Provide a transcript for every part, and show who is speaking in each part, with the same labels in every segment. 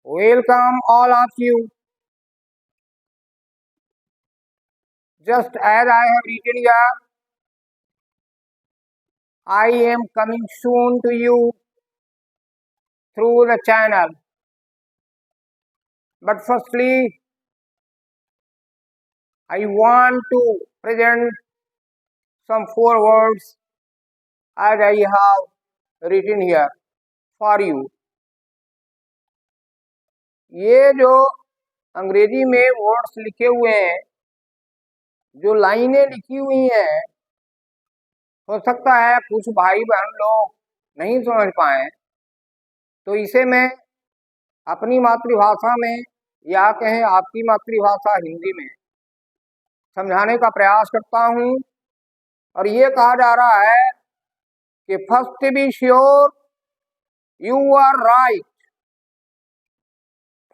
Speaker 1: Welcome all of you. Just as I have written here, I am coming soon to you through the channel. But firstly, I want to present some 4 words as I have written here for you. ये जो अंग्रेजी में words लिखे हुए हैं, जो लाइनें लिखी हुई हैं, हो सकता है कुछ भाई बहन लोग नहीं समझ पाए, तो इसे मैं अपनी मातृभाषा में या कहें आपकी मातृभाषा हिंदी में समझाने का प्रयास करता हूं। और ये कहा जा रहा है कि first be sure you are right,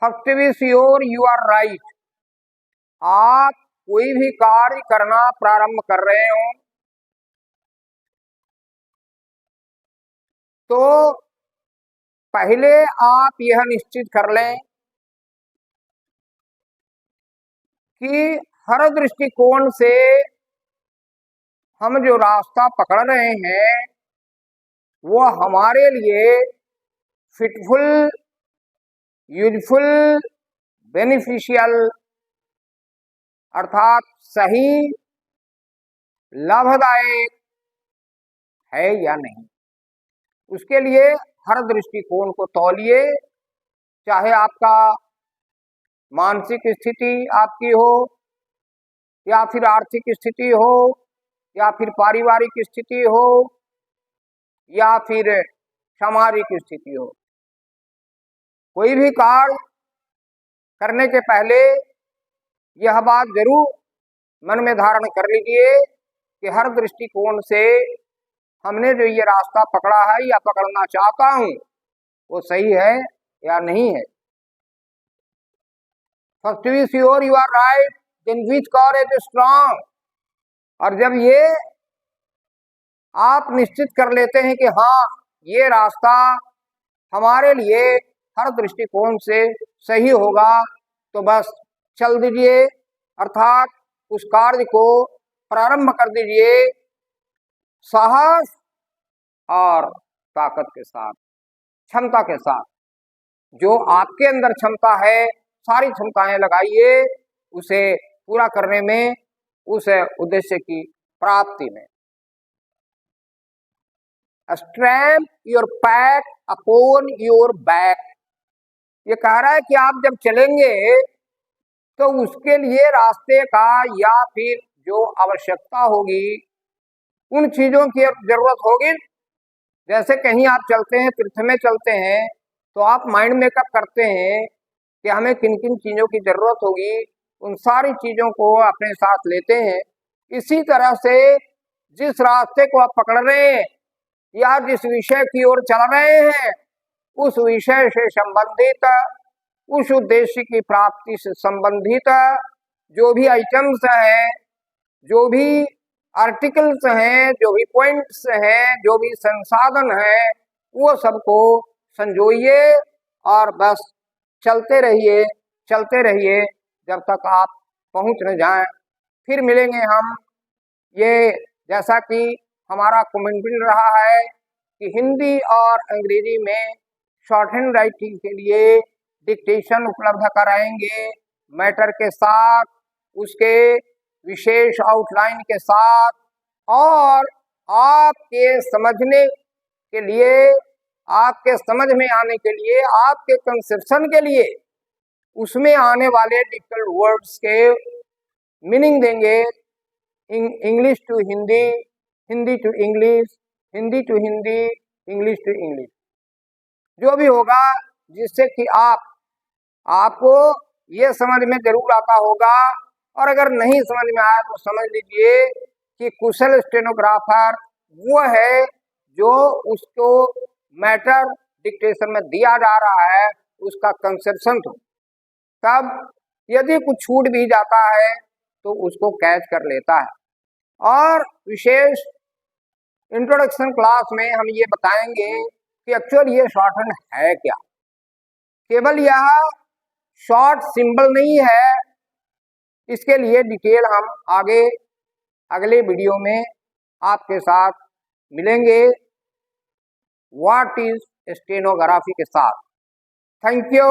Speaker 1: first be sure you are right. आप कोई भी कार्य करना प्रारंभ कर रहे हो तो पहले आप यह निश्चित कर लें कि हर दृष्टिकोण से हम जो रास्ता पकड़ रहे हैं वो हमारे लिए फिटफुल, यूजफुल, बेनिफिशियल अर्थात सही, लाभदायक है या नहीं। उसके लिए हर दृष्टिकोण को तौलिए, चाहे आपका मानसिक स्थिति आपकी हो या फिर आर्थिक स्थिति हो या फिर पारिवारिक स्थिति हो या फिर सामाजिक स्थिति हो। कोई भी कार्य करने के पहले यह बात जरूर मन में धारण कर लीजिए कि हर दृष्टिकोण से हमने जो ये रास्ता पकड़ा है या पकड़ना चाहता हूं वो सही है या नहीं है। First be sure you are right, then which courage strong. और जब ये आप निश्चित कर लेते हैं कि हाँ ये रास्ता हमारे लिए हर दृष्टिकोण से सही होगा, तो बस चल दीजिए, अर्थात उस कार्य को प्रारंभ कर दीजिए साहस और ताकत के साथ, क्षमता के साथ। जो आपके अंदर क्षमता है सारी क्षमताएं लगाइए उसे पूरा करने में, उस उद्देश्य की प्राप्ति में। Strap your pack upon your back. ये कह रहा है कि आप जब चलेंगे तो उसके लिए रास्ते का या फिर जो आवश्यकता होगी उन चीजों की जरूरत होगी। जैसे कहीं आप चलते हैं, तीर्थ में चलते हैं, तो आप माइंड मेकअप करते हैं कि हमें किन किन चीजों की जरूरत होगी, उन सारी चीजों को अपने साथ लेते हैं। इसी तरह से जिस रास्ते को आप पकड़ रहे हैं या जिस विषय की ओर चल रहे हैं उस विषय से संबंधित, उस उद्देश्य की प्राप्ति से संबंधित जो भी आइटम्स हैं, जो भी आर्टिकल्स हैं, जो भी पॉइंट्स हैं, जो भी संसाधन हैं, वो सबको संजोइए और बस चलते रहिए जब तक आप पहुंच न जाएं। फिर मिलेंगे हम। ये जैसा कि हमारा कमेंट मिल रहा है कि हिंदी और अंग्रेजी में शॉर्ट हैंड राइटिंग के लिए डिक्टेशन उपलब्ध कराएंगे, मैटर के साथ, उसके विशेष आउटलाइन के साथ, और आपके समझने के लिए, आपके समझ में आने के लिए, आपके कंसेप्शन के लिए उसमें आने वाले डिफिकल्ट वर्ड्स के मीनिंग देंगे। English to Hindi, Hindi to English, Hindi to Hindi, English to English, जो भी होगा जिससे कि आपको ये समझ में जरूर आता होगा। और अगर नहीं समझ में आया तो समझ लीजिए कि कुशल स्टेनोग्राफर वो है जो उसको मैटर डिक्टेशन में दिया जा रहा है उसका कंसेप्शन तो, तब यदि कुछ छूट भी जाता है तो उसको कैच कर लेता है। और विशेष इंट्रोडक्शन क्लास में हम ये बताएंगे कि एक्चुअल ये शॉर्ट हैंड है क्या, केवल यह शॉर्ट सिंबल नहीं है, इसके लिए डिटेल हम आगे अगले वीडियो में आपके साथ मिलेंगे व्हाट इज स्टेनोग्राफी के साथ। Thank you.